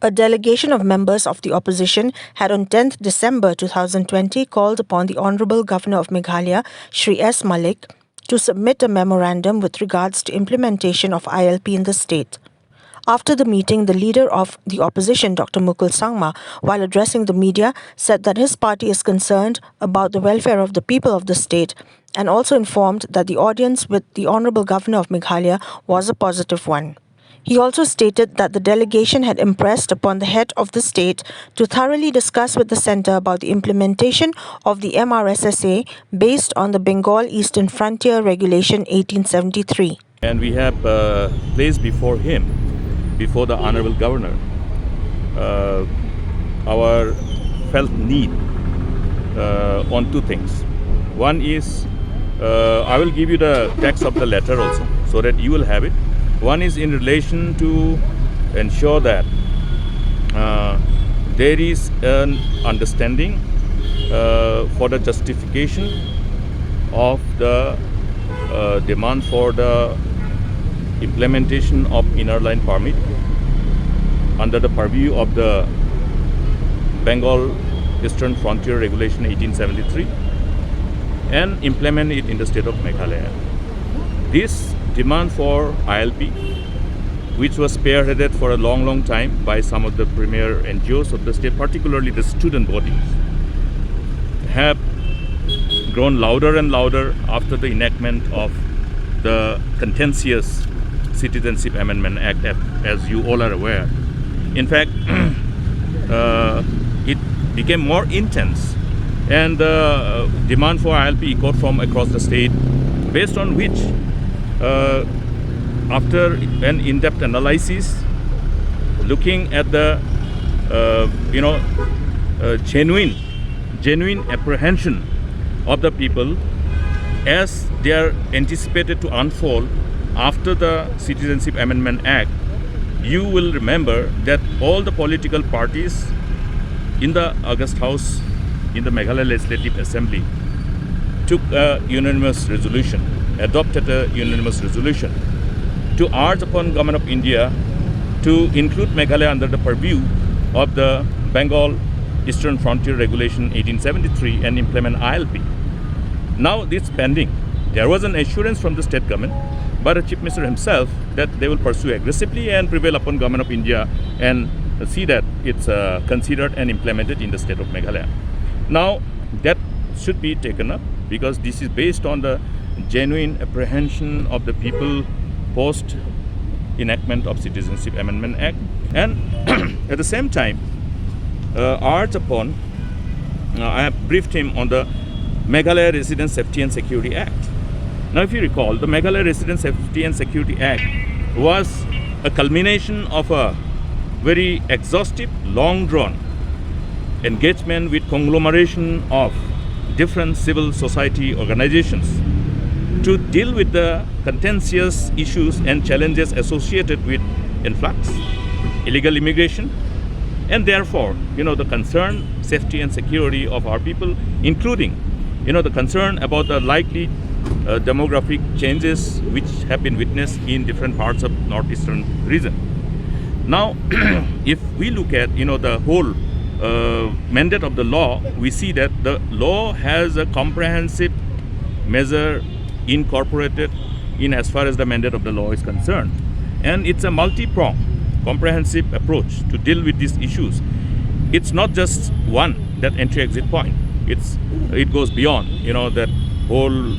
A delegation of members of the opposition had on 10th December 2020 called upon the Honorable Governor of Meghalaya, Shri S. Malik, to submit a memorandum with regards to implementation of ILP in the state. After the meeting, the leader of the opposition, Dr. Mukul Sangma, while addressing the media, said that his party is concerned about the welfare of the people of the state and also informed that the audience with the Honorable Governor of Meghalaya was a positive one. He also stated that the delegation had impressed upon the head of the state to thoroughly discuss with the centre about the implementation of the MRSSA based on the Bengal Eastern Frontier Regulation 1873. And we have placed before him, before the Honorable Governor, our felt need on two things. One is, I will give you the text of the letter also, so that you will have it. One is in relation to ensure that there is an understanding for the justification of the demand for the implementation of inner line permit under the purview of the Bengal Eastern Frontier Regulation 1873 and implement it in the state of Meghalaya. This demand for ILP, which was spearheaded for a long time by some of the premier NGOs of the state, particularly the student bodies, have grown louder and louder after the enactment of the contentious Citizenship Amendment Act, as you all are aware. In fact, it became more intense, and the demand for ILP echoed from across the state, based on which, after an in-depth analysis, looking at the genuine apprehension of the people as they are anticipated to unfold after the Citizenship Amendment Act, you will remember that all the political parties in the August House, in the Meghalaya Legislative Assembly, took a unanimous resolution, adopted a unanimous resolution to urge upon Government of India to include Meghalaya under the purview of the Bengal Eastern Frontier Regulation 1873 and implement ILP. Now this pending. There was an assurance from the state government by the Chief Minister himself that they will pursue aggressively and prevail upon Government of India and see that it's considered and implemented in the state of Meghalaya. Now that should be taken up, because this is based on the genuine apprehension of the people post enactment of Citizenship Amendment Act, and at the same time urge upon, I have briefed him on the Meghalaya Resident Safety and Security Act. Now if you recall, the Meghalaya Resident Safety and Security Act was a culmination of a very exhaustive, long-drawn engagement with conglomeration of different civil society organizations to deal with the contentious issues and challenges associated with influx, illegal immigration, and therefore, the concern, safety and security of our people, including, the concern about the likely demographic changes which have been witnessed in different parts of northeastern region. Now, if we look at, the whole mandate of the law, we see that the law has a comprehensive measure incorporated in as far as the mandate of the law is concerned. And it's a multi-pronged, comprehensive approach to deal with these issues. It's not just one, that entry-exit point. It goes beyond, that whole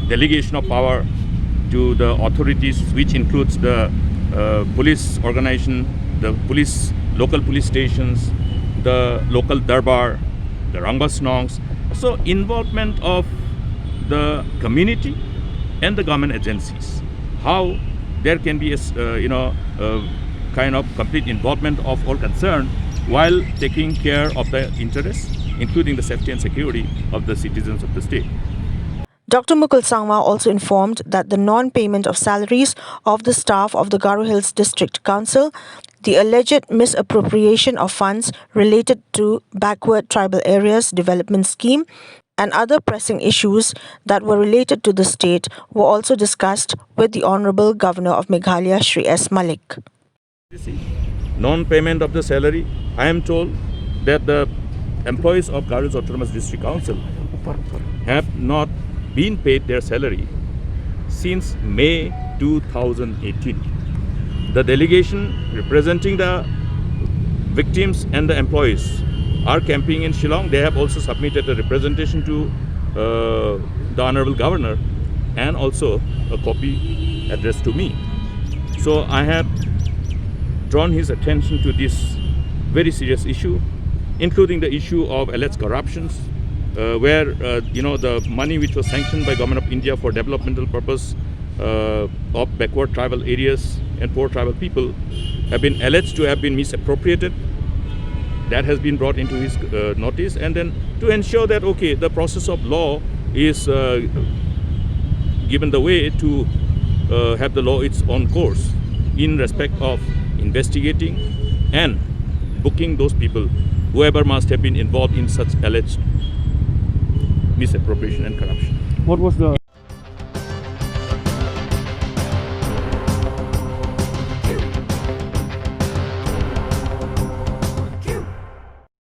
delegation of power to the authorities, which includes the police organization, the local police stations, the local darbar, the Rangbasnongs. So involvement of the community and the government agencies. How there can be a kind of complete involvement of all concerned while taking care of the interests, including the safety and security of the citizens of the state. Dr. Mukul Sangma also informed that the non-payment of salaries of the staff of the Garo Hills District Council, the alleged misappropriation of funds related to Backward Tribal Areas Development Scheme, and other pressing issues that were related to the state were also discussed with the Honorable Governor of Meghalaya, Shri S. Malik. Non-payment of the salary. I am told that the employees of Garu's Autonomous District Council have not been paid their salary since May 2018. The delegation representing the victims and the employees are camping in Shillong. They have also submitted a representation to the Honorable Governor and also a copy addressed to me. So I have drawn his attention to this very serious issue, including the issue of alleged corruptions, where the money which was sanctioned by Government of India for developmental purpose of backward tribal areas and poor tribal people have been alleged to have been misappropriated. That has been brought into his notice, and then to ensure that the process of law is given the way to have the law its own course in respect of investigating and booking those people, whoever must have been involved in such alleged misappropriation and corruption. What was the